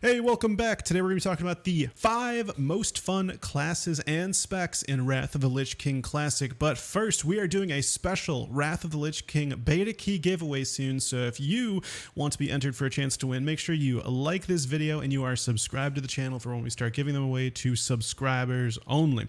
Hey, welcome back. Today we're going to be talking about the 5 most fun classes and specs in Wrath of the Lich King Classic. But first, we are doing a special Wrath of the Lich King beta key giveaway soon. So if you want to be entered for a chance to win, make sure you like this video and you are subscribed to the channel for when we start giving them away to subscribers only.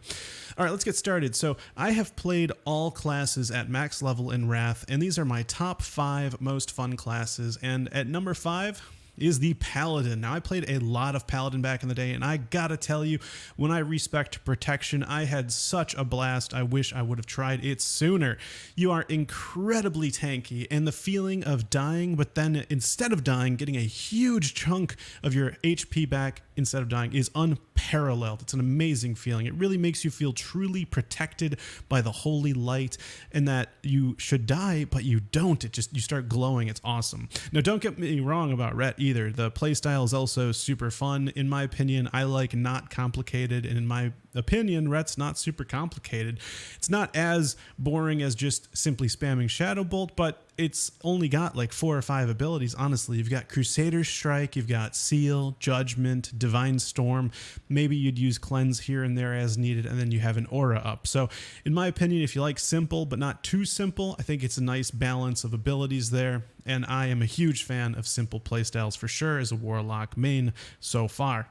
All right, let's get started. So I have played all classes at max level in Wrath, and these are my top 5 most fun classes. And at number 5 is the Paladin. Now, I played a lot of Paladin back in the day, and I gotta tell you, when I respec protection, I had such a blast. I wish I would have tried it sooner. You are incredibly tanky, and the feeling of dying, but then instead of dying, getting a huge chunk of your HP back instead of dying is unparalleled. It's an amazing feeling. It really makes you feel truly protected by the holy light, and that you should die, but you don't. You start glowing. It's awesome. Now, don't get me wrong about Ret either. The playstyle is also super fun. In my opinion, I like not complicated, and in my opinion, Ret's not super complicated. It's not as boring as just simply spamming shadowbolt, but it's only got like 4 or 5 abilities, honestly. You've got Crusader Strike, you've got Seal, Judgement, Divine Storm. Maybe you'd use Cleanse here and there as needed, and then you have an aura up. So in my opinion, if you like simple but not too simple, I think it's a nice balance of abilities there, and I am a huge fan of simple playstyles for sure as a Warlock main so far.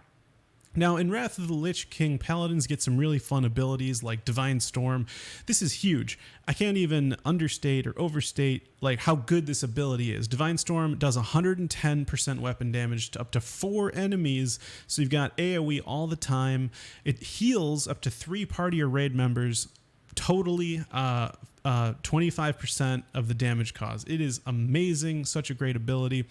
Now, in Wrath of the Lich King, Paladins get some really fun abilities like Divine Storm. This is huge. I can't even understate or overstate like how good this ability is. Divine Storm does 110% weapon damage to up to 4 enemies, so you've got AoE all the time. It heals up to 3 party or raid members totally 25% of the damage caused. It is amazing, such a great ability.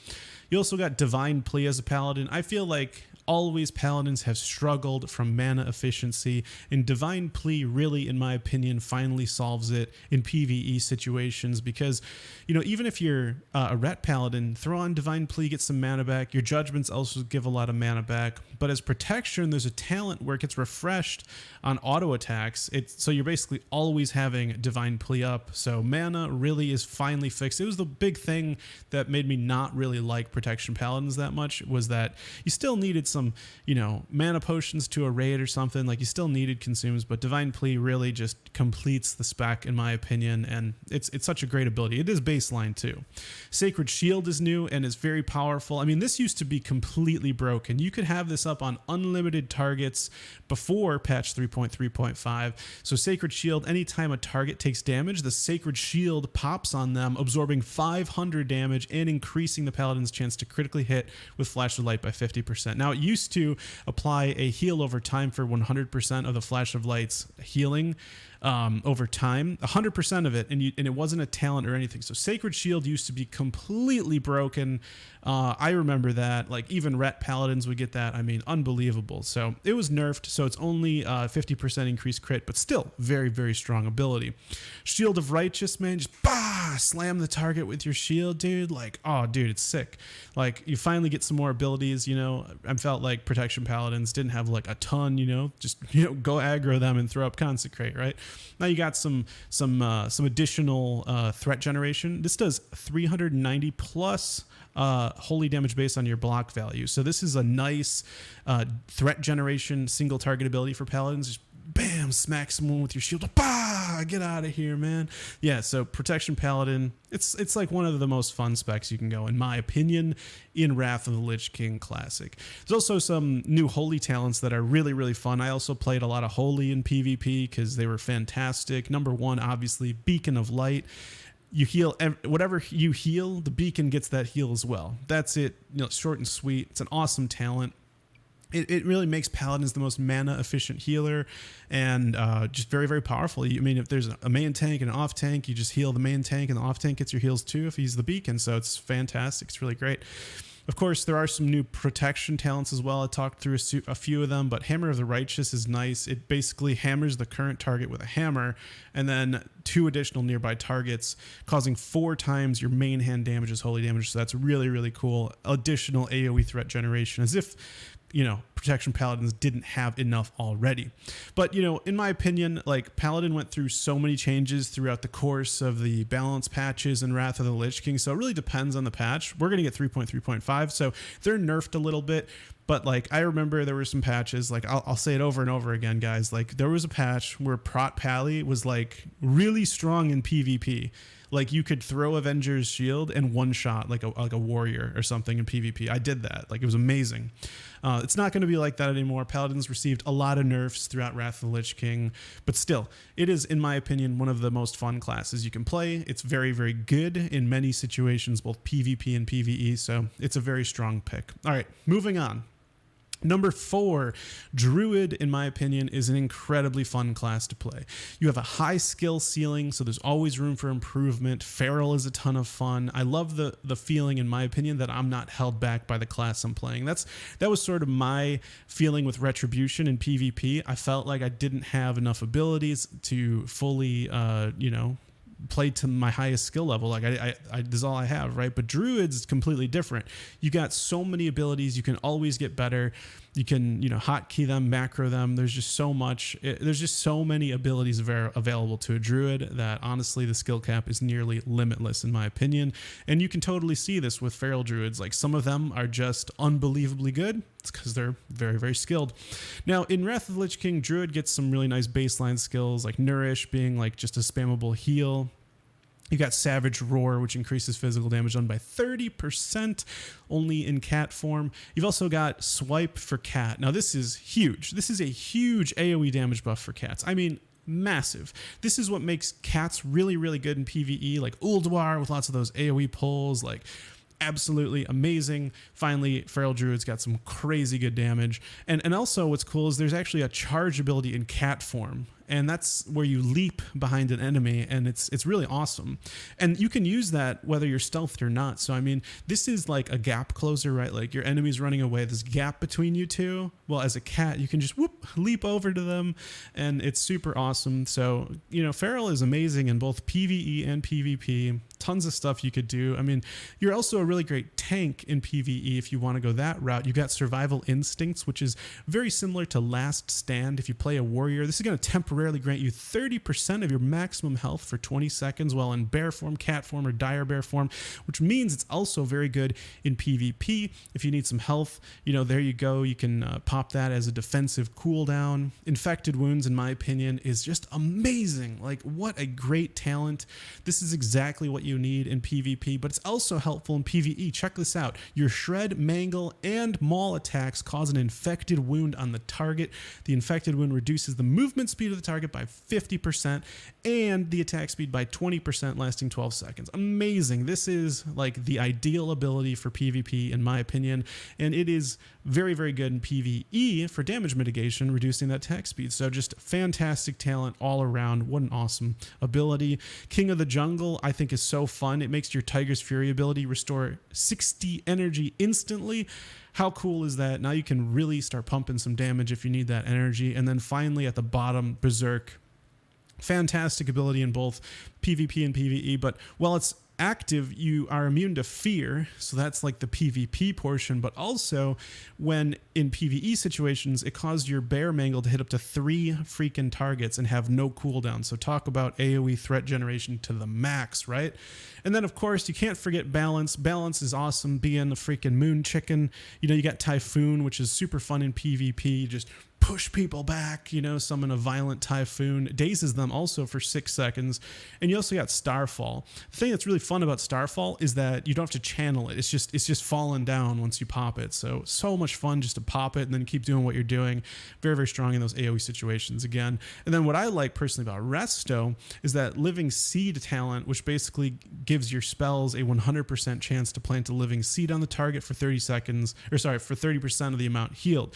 You also got Divine Plea as a Paladin. I feel like always Paladins have struggled from mana efficiency, and Divine Plea really, in my opinion, finally solves it in PvE situations, because, you know, even if you're a Ret Paladin, throw on Divine Plea, get some mana back. Your Judgments also give a lot of mana back, but as protection, there's a talent where it gets refreshed on auto attacks. So you're basically always having Divine Plea up, so mana really is finally fixed. It was the big thing that made me not really like protection Paladins that much, was that you still needed some, you know, mana potions to a raid or something. Like, you still needed consumes, but Divine Plea really just completes the spec in my opinion, and it's such a great ability. It is baseline too. Sacred Shield is new and is very powerful. I mean, this used to be completely broken. You could have this up on unlimited targets before patch 3.3.5. So Sacred Shield, anytime a target takes damage, the Sacred Shield pops on them, absorbing 500 damage and increasing the Paladin's chance to critically hit with Flash of Light by 50%. Now, it used to apply a heal over time for 100% of the Flash of Light's healing over time, 100% of it, and it wasn't a talent or anything. So Sacred Shield used to be completely broken. I remember that. Like, even Ret Paladins would get that. I mean, unbelievable. So it was nerfed, so it's only 50% increased crit, but still very, very strong ability. Shield of Righteous, man, just slam the target with your shield, dude. Like, oh, dude, it's sick. Like, you finally get some more abilities, you know. I felt like protection Paladins didn't have like a ton, you know, just, you know, go aggro them and throw up Consecrate, right? Now you got some additional threat generation. This does 390 plus holy damage based on your block value. So this is a nice threat generation single target ability for Paladins. Just bam, smack someone with your shield. Bah, get out of here, man. Yeah, so protection Paladin, it's like one of the most fun specs you can go, in my opinion, in Wrath of the Lich King Classic. There's also some new holy talents that are really, really fun. I also played a lot of holy in PvP because they were fantastic. Number 1, obviously, Beacon of Light. You heal whatever you heal, the beacon gets that heal as well. That's it, you know, short and sweet. It's an awesome talent. It really makes Paladins the most mana efficient healer, and just very, very powerful. I mean, if there's a main tank and an off tank, you just heal the main tank, and the off tank gets your heals too if he's the beacon. So it's fantastic. It's really great. Of course, there are some new protection talents as well. I talked through a few of them, but Hammer of the Righteous is nice. It basically hammers the current target with a hammer, and then 2 additional nearby targets, causing 4 times your main hand damage as holy damage. So that's really, really cool. Additional AoE threat generation, as if protection paladins didn't have enough already. But in my opinion, like Paladin went through so many changes throughout the course of the balance patches and Wrath of the Lich King, so it really depends on the patch. We're going to get 3.3.5, so they're nerfed a little bit. But like, I remember there were some patches, like I'll say it over and over again, guys. Like there was a patch where Prot Pally was like really strong in PvP. Like you could throw Avenger's Shield and one shot like a warrior or something in PvP. I did that. Like it was amazing. It's not going to be like that anymore. Paladins received a lot of nerfs throughout Wrath of the Lich King, but still, it is, in my opinion, one of the most fun classes you can play. It's very, very good in many situations, both PvP and PvE, so it's a very strong pick. All right, moving on. Number 4, Druid, in my opinion, is an incredibly fun class to play. You have a high skill ceiling, so there's always room for improvement. Feral is a ton of fun. I love the feeling, in my opinion, that I'm not held back by the class I'm playing. That was sort of my feeling with Retribution in PvP. I felt like I didn't have enough abilities to fully, play to my highest skill level. Like this is all I have, right? But Druid's completely different. You got so many abilities. You can always get better. You can, hotkey them, macro them. There's just so much. There's just so many abilities available to a Druid that honestly the skill cap is nearly limitless in my opinion. And you can totally see this with Feral Druids. Like some of them are just unbelievably good. It's because they're very, very skilled. Now in Wrath of the Lich King, Druid gets some really nice baseline skills like Nourish being like just a spammable heal. You got Savage Roar, which increases physical damage done by 30% only in cat form. You've also got Swipe for cat. Now this is huge. This is a huge AoE damage buff for cats. I mean, massive. This is what makes cats really, really good in PvE, like Ulduar with lots of those AoE pulls, like absolutely amazing. Finally, Feral Druid's got some crazy good damage. And also what's cool is there's actually a charge ability in cat form. And that's where you leap behind an enemy, and it's really awesome. And you can use that whether you're stealthed or not. So I mean, this is like a gap closer, right? Like your enemy's running away, there's a gap between you two. Well, as a cat, you can just leap over to them, and it's super awesome. So Feral is amazing in both PvE and PvP. Tons of stuff you could do. I mean, you're also a really great tank in PvE if you want to go that route. You got Survival Instincts, which is very similar to Last Stand. If you play a warrior, this is going to temporarily grant you 30% of your maximum health for 20 seconds while in bear form, cat form, or dire bear form, which means it's also very good in PvP. If you need some health, there you go. You can pop that as a defensive cooldown. Infected Wounds, in my opinion, is just amazing. Like, what a great talent. This is exactly what you need in PvP, but it's also helpful in PvE. Check this out. Your Shred, Mangle, and Maul attacks cause an infected wound on the target. The infected wound reduces the movement speed of the target by 50% and the attack speed by 20%, lasting 12 seconds. Amazing. This is like the ideal ability for PvP in my opinion, and it is very, very good in PvE for damage mitigation, reducing that attack speed. So just fantastic talent all around. What an awesome ability. King of the Jungle, I think, is so fun. It makes your Tiger's Fury ability restore 60 energy instantly. How cool is that? Now you can really start pumping some damage if you need that energy. And then finally at the bottom, Berserk. Fantastic ability in both PvP and PvE, but while it's active, you are immune to fear, so that's like the PvP portion, but also when in PvE situations, it caused your bear mangle to hit up to 3 freaking targets and have no cooldown. So talk about AoE threat generation to the max, right? And then of course you can't forget balance. Balance is awesome, being a freaking moon chicken. You got Typhoon, which is super fun in PvP, just push people back, summon a violent typhoon, dazes them also for 6 seconds. And you also got Starfall. The thing that's really fun about Starfall is that you don't have to channel it. It's just falling down once you pop it. So much fun just to pop it and then keep doing what you're doing. Very, very strong in those AoE situations again. And then what I like personally about Resto is that Living Seed talent, which basically gives your spells a 100% chance to plant a living seed on the target for 30% of the amount healed.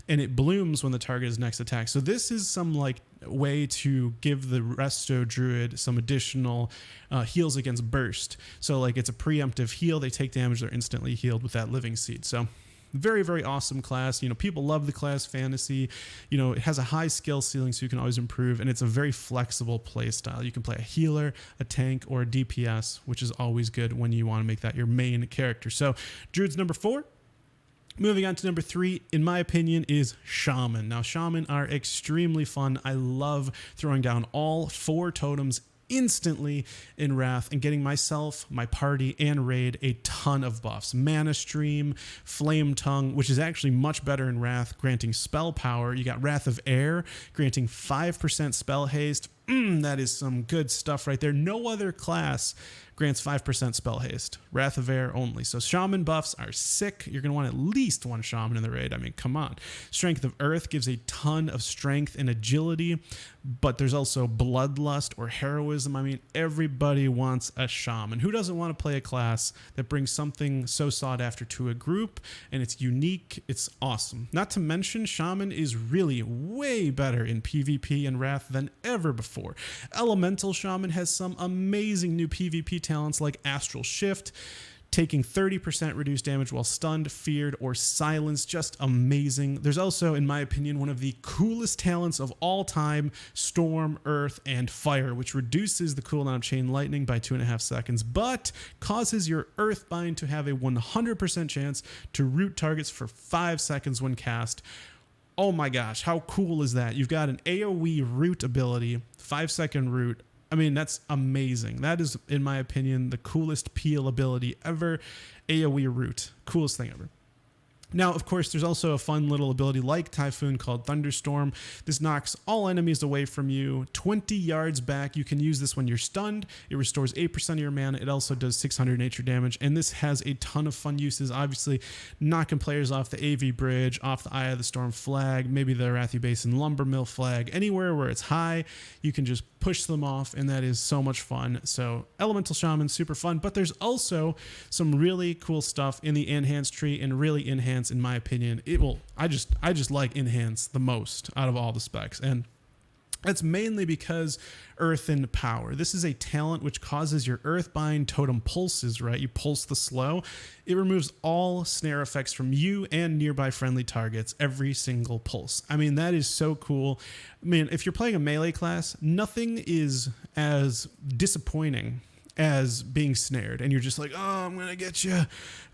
And it blooms when the target is next attack. So this is some like way to give the Resto Druid some additional heals against burst. So like it's a preemptive heal. They take damage, they're instantly healed with that living seed. So very, very awesome class. People love the class fantasy. It has a high skill ceiling, so you can always improve, and it's a very flexible play style. You can play a healer, a tank, or a DPS, which is always good when you want to make that your main character. So Druid's number 4. Moving on to number 3, in my opinion, is Shaman. Now, Shaman are extremely fun. I love throwing down all 4 totems instantly in Wrath and getting myself, my party, and raid a ton of buffs. Mana Stream, Flame Tongue, which is actually much better in Wrath, granting spell power. You got Wrath of Air, granting 5% spell haste. That is some good stuff right there. No other class grants 5% spell haste. Wrath of Air only. So Shaman buffs are sick. You're going to want at least 1 Shaman in the raid. I mean, come on. Strength of Earth gives a ton of strength and agility, but there's also Bloodlust or Heroism. I mean, everybody wants a Shaman. Who doesn't want to play a class that brings something so sought after to a group, and it's unique, it's awesome. Not to mention, Shaman is really way better in PvP and Wrath than ever before. Elemental Shaman has some amazing new PvP talents like Astral Shift, taking 30% reduced damage while stunned, feared, or silenced. Just amazing. There's also, in my opinion, one of the coolest talents of all time, Storm, Earth, and Fire, which reduces the cooldown of Chain Lightning by 2.5 seconds, but causes your Earthbind to have a 100% chance to root targets for 5 seconds when cast. Oh my gosh, how cool is that? You've got an AoE root ability, 5-second root. I mean, that's amazing. That is, in my opinion, the coolest peel ability ever. AoE root. Coolest thing ever. Now, of course, there's also a fun little ability like Typhoon called Thunderstorm. This knocks all enemies away from you 20 yards back. You can use this when you're stunned. It restores 8% of your mana. It also does 600 nature damage, and this has a ton of fun uses. Obviously, knocking players off the AV Bridge, off the Eye of the Storm flag, maybe the Arathi Basin Lumber Mill flag. Anywhere where it's high, you can just push them off, and that is so much fun. So Elemental Shaman, super fun, but there's also some really cool stuff in the Enhance tree, and really Enhance, in my opinion, I just like Enhance the most out of all the specs, and that's mainly because Earthen Power. This is a talent which causes your Earthbind totem pulses, right? You pulse the slow. It removes all snare effects from you and nearby friendly targets every single pulse. I mean, that is so cool. I mean, if you're playing a melee class, nothing is as disappointing as being snared, and you're just like, oh, I'm gonna get you,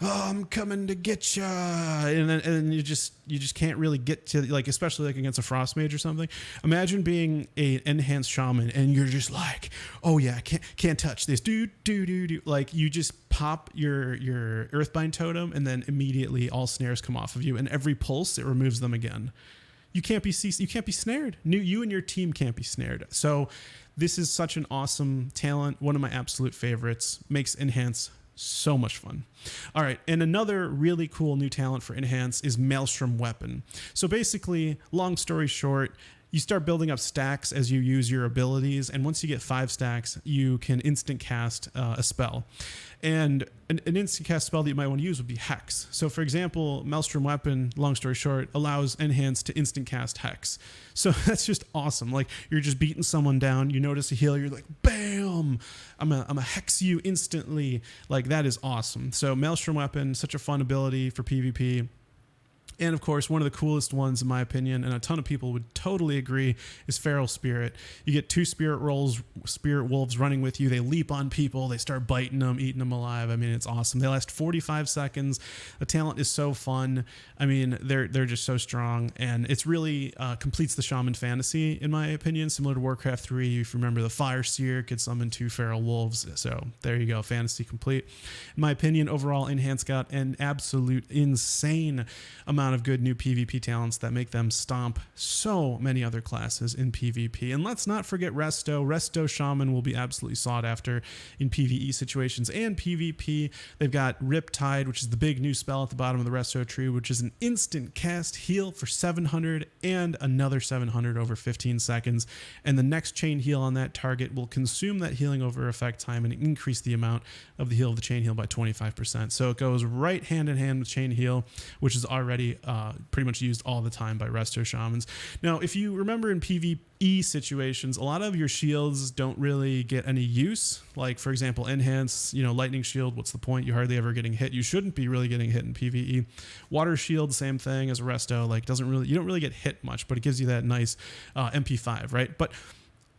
oh, I'm coming to get you, and you just can't really get to, like, especially like against a Frost Mage or something. Imagine being a Enhanced Shaman and you're just like, oh yeah, can't touch this, do, like you just pop your Earthbind totem, and then immediately all snares come off of you, and every pulse it removes them again. You can't be snared. You and your team can't be snared. So this is such an awesome talent. One of my absolute favorites. Makes Enhance so much fun. All right, and another really cool new talent for Enhance is Maelstrom Weapon. So basically, long story short, you start building up stacks as you use your abilities, and once you get 5 stacks, you can instant cast a spell. And an instant cast spell that you might want to use would be Hex. So for example, Maelstrom Weapon, long story short, allows Enhance to instant cast Hex. So that's just awesome. Like, you're just beating someone down, you notice a heal, you're like, bam, I'm a Hex you instantly. Like, that is awesome. So Maelstrom Weapon, such a fun ability for PvP. And of course, one of the coolest ones, in my opinion, and a ton of people would totally agree, is Feral Spirit. You get 2 Spirit Wolves running with you. They leap on people. They start biting them, eating them alive. I mean, it's awesome. They last 45 seconds. The talent is so fun. I mean, they're just so strong, and it's really completes the Shaman fantasy, in my opinion, similar to Warcraft 3. If you remember, the Fire Seer could summon 2 Feral Wolves. So there you go, fantasy complete. In my opinion, overall, Enhance got an absolute insane amount of good new PvP talents that make them stomp so many other classes in PvP. And let's not forget Resto. Resto Shaman will be absolutely sought after in PvE situations and PvP. They've got Riptide, which is the big new spell at the bottom of the Resto tree, which is an instant cast heal for 700 and another 700 over 15 seconds. And the next chain heal on that target will consume that healing over effect time and increase the amount of the heal of the chain heal by 25%. So it goes right hand in hand with chain heal, which is already pretty much used all the time by Resto Shamans. Now, if you remember in PvE situations, a lot of your shields don't really get any use. Like, for example, Enhance, Lightning Shield, what's the point? You're hardly ever getting hit. You shouldn't be really getting hit in PvE. Water Shield, same thing as Resto. Like, you don't really get hit much, but it gives you that nice MP5, right? But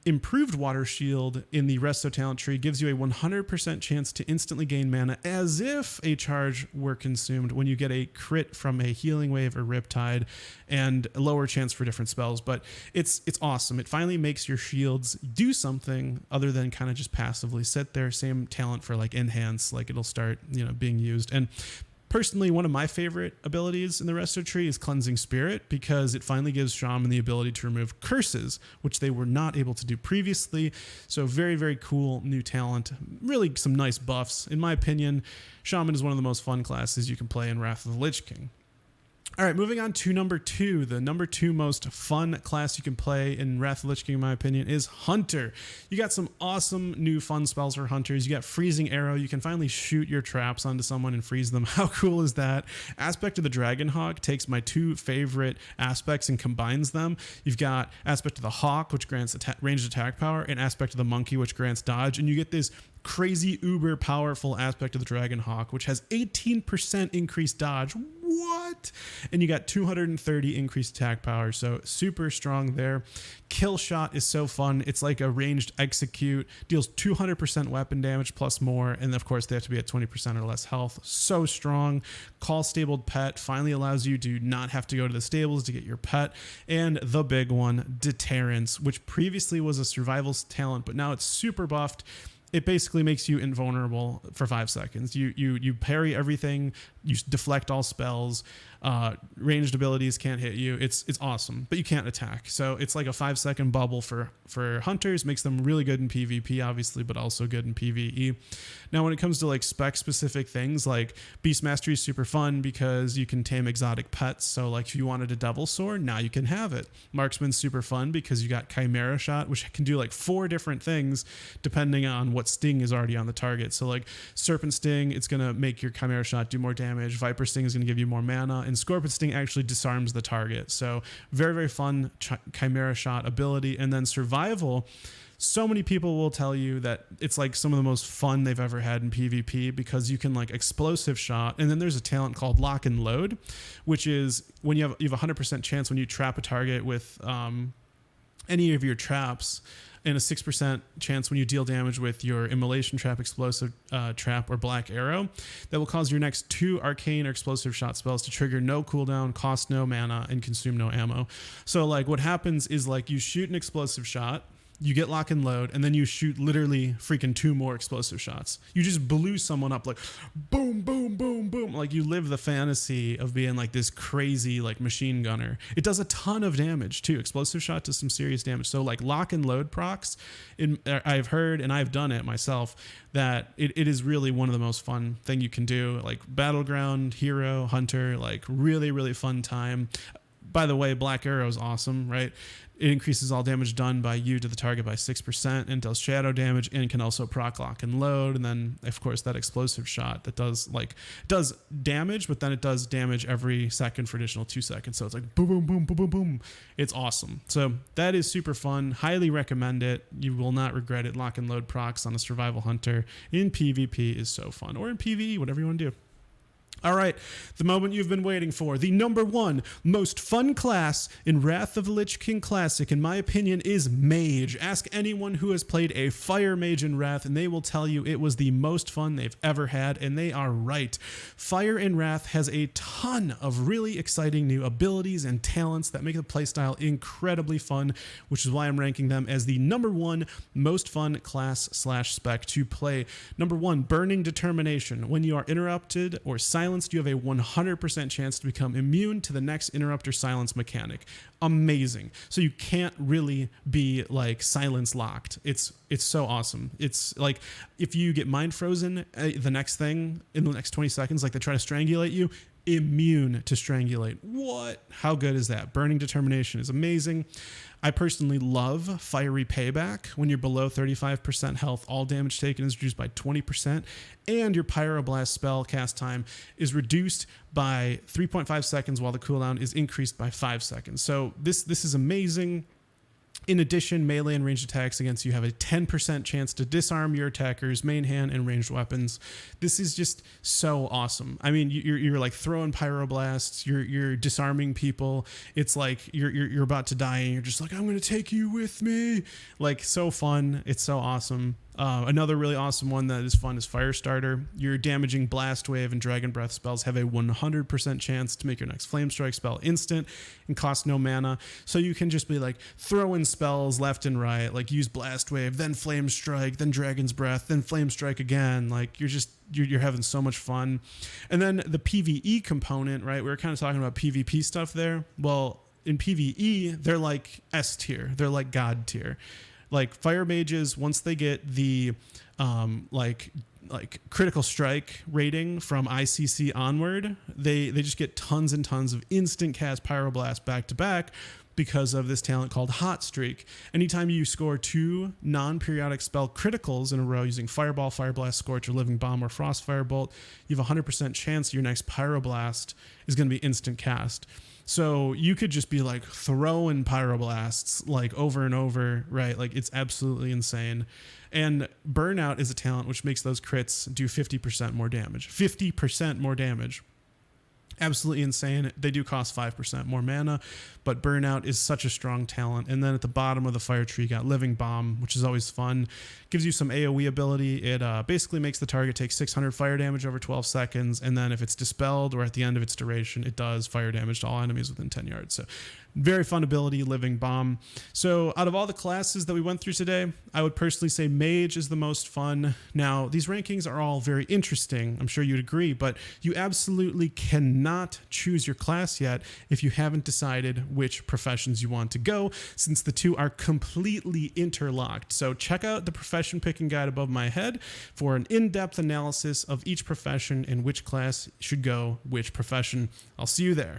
improved water shield in the resto talent tree gives you a 100% chance to instantly gain mana as if a charge were consumed when you get a crit from a healing wave or riptide, and a lower chance for different spells. But it's awesome. It finally makes your shields do something other than kind of just passively sit there. Same talent for like enhance, like it'll start, being used. And personally, one of my favorite abilities in the resto tree is Cleansing Spirit, because it finally gives Shaman the ability to remove curses, which they were not able to do previously. So very, very cool new talent. Really some nice buffs. In my opinion, Shaman is one of the most fun classes you can play in Wrath of the Lich King. All right, moving on to number 2. The number 2 most fun class you can play in Wrath of the Lich King, in my opinion, is Hunter. You got some awesome new fun spells for Hunters. You got Freezing Arrow. You can finally shoot your traps onto someone and freeze them. How cool is that? Aspect of the Dragon Hawk takes my 2 favorite aspects and combines them. You've got Aspect of the Hawk, which grants ranged attack power, and Aspect of the Monkey, which grants dodge, and you get this crazy uber powerful Aspect of the Dragon Hawk, which has 18% increased dodge. What? And you got 230 increased attack power, so super strong there. Kill Shot is so fun. It's like a ranged execute, deals 200% weapon damage plus more, and of course they have to be at 20% or less health. So strong. Call Stabled Pet finally allows you to not have to go to the stables to get your pet. And the big one, Deterrence, which previously was a survival talent, but now it's super buffed. It basically makes you invulnerable for 5 seconds. You parry everything, you deflect all spells, ranged abilities can't hit you. It's awesome, but you can't attack. So it's like a 5-second bubble for Hunters, makes them really good in PvP, obviously, but also good in PvE. Now, when it comes to like spec specific things, like Beast Mastery is super fun because you can tame exotic pets. So like if you wanted a Devil Sword, now you can have it. Marksman's super fun because you got Chimera Shot, which can do like 4 different things depending on what sting is already on the target. So like Serpent Sting, it's going to make your Chimera Shot do more damage. Viper Sting is going to give you more mana, and Scorpion Sting actually disarms the target. So very, very fun Chimera Shot ability. And then Survival, so many people will tell you that it's like some of the most fun they've ever had in PvP because you can like Explosive Shot, and then there's a talent called Lock and Load, which is when you have a 100% chance when you trap a target with any of your traps, and a 6% chance when you deal damage with your Immolation Trap, Explosive Trap, or Black Arrow, that will cause your next 2 Arcane or Explosive Shot spells to trigger no cooldown, cost no mana, and consume no ammo. So like what happens is like you shoot an Explosive Shot, you get Lock and Load, and then you shoot literally freaking 2 more explosive shots. You just blew someone up like boom, boom, boom, boom. Like you live the fantasy of being like this crazy like machine gunner. It does a ton of damage too. Explosive Shot does some serious damage. So like Lock and Load procs, I've heard and I've done it myself, that it is really one of the most fun thing you can do. Like Battleground, Hero, Hunter, like really, really fun time. By the way, Black Arrow is awesome, right? It increases all damage done by you to the target by 6% and does shadow damage, and can also proc Lock and Load. And then of course that Explosive Shot that does damage, but then it does damage every second for additional 2 seconds. So it's like boom, boom, boom, boom, boom, boom. It's awesome. So that is super fun. Highly recommend it. You will not regret it. Lock and Load procs on a survival hunter in PvP is so fun, or in PvE, whatever you want to do. All right, the moment you've been waiting for. The number 1 most fun class in Wrath of the Lich King Classic, in my opinion, is Mage. Ask anyone who has played a Fire Mage in Wrath, and they will tell you it was the most fun they've ever had, and they are right. Fire in Wrath has a ton of really exciting new abilities and talents that make the playstyle incredibly fun, which is why I'm ranking them as the number 1 most fun class/spec to play. Number 1, Burning Determination. When you are interrupted or silenced, you have a 100% chance to become immune to the next interrupt or silence mechanic. Amazing. So you can't really be like silence locked. It's so awesome. It's like if you get mind frozen, the next thing in the next 20 seconds, like they try to strangulate you, immune to strangulate. What? How good is that? Burning Determination is amazing. I personally love Fiery Payback. When you're below 35% health, all damage taken is reduced by 20%, and your Pyroblast spell cast time is reduced by 3.5 seconds while the cooldown is increased by 5 seconds. So this is amazing. In addition, melee and ranged attacks against you have a 10% chance to disarm your attackers, main hand, and ranged weapons. This is just so awesome. I mean, you're like throwing pyroblasts, you're disarming people. It's like you're about to die and you're just like, I'm going to take you with me. Like, so fun. It's so awesome. Another really awesome one that is fun is Firestarter. Your damaging Blast Wave and Dragon Breath spells have a 100% chance to make your next Flame Strike spell instant and cost no mana. So you can just be like throwing spells left and right, like use Blast Wave, then Flame Strike, then Dragon's Breath, then Flame Strike again. Like you're having so much fun. And then the PvE component, right? We were kind of talking about PvP stuff there. Well, in PvE, they're like S tier. They're like God tier. Like fire mages, once they get the like critical strike rating from ICC onward, they just get tons and tons of instant cast pyroblast back to back because of this talent called Hot Streak. Anytime you score 2 non-periodic spell criticals in a row using Fireball, Fireblast, Scorch, or Living Bomb, or Frost Firebolt, you have a 100% chance your next pyroblast is going to be instant cast. So you could just be like throwing pyroblasts like over and over, right? Like it's absolutely insane. And Burnout is a talent which makes those crits do 50% more damage. 50% more damage. Absolutely insane. They do cost 5% more mana, but Burnout is such a strong talent. And then at the bottom of the fire tree, you got Living Bomb, which is always fun. Gives you some AoE ability. It basically makes the target take 600 fire damage over 12 seconds. And then if it's dispelled or at the end of its duration, it does fire damage to all enemies within 10 yards. So very fun ability, Living Bomb. So out of all the classes that we went through today, I would personally say Mage is the most fun. Now, these rankings are all very interesting. I'm sure you'd agree, but you absolutely cannot choose your class yet if you haven't decided which professions you want to go, since the two are completely interlocked. So check out the profession picking guide above my head for an in-depth analysis of each profession and which class should go which profession. I'll see you there.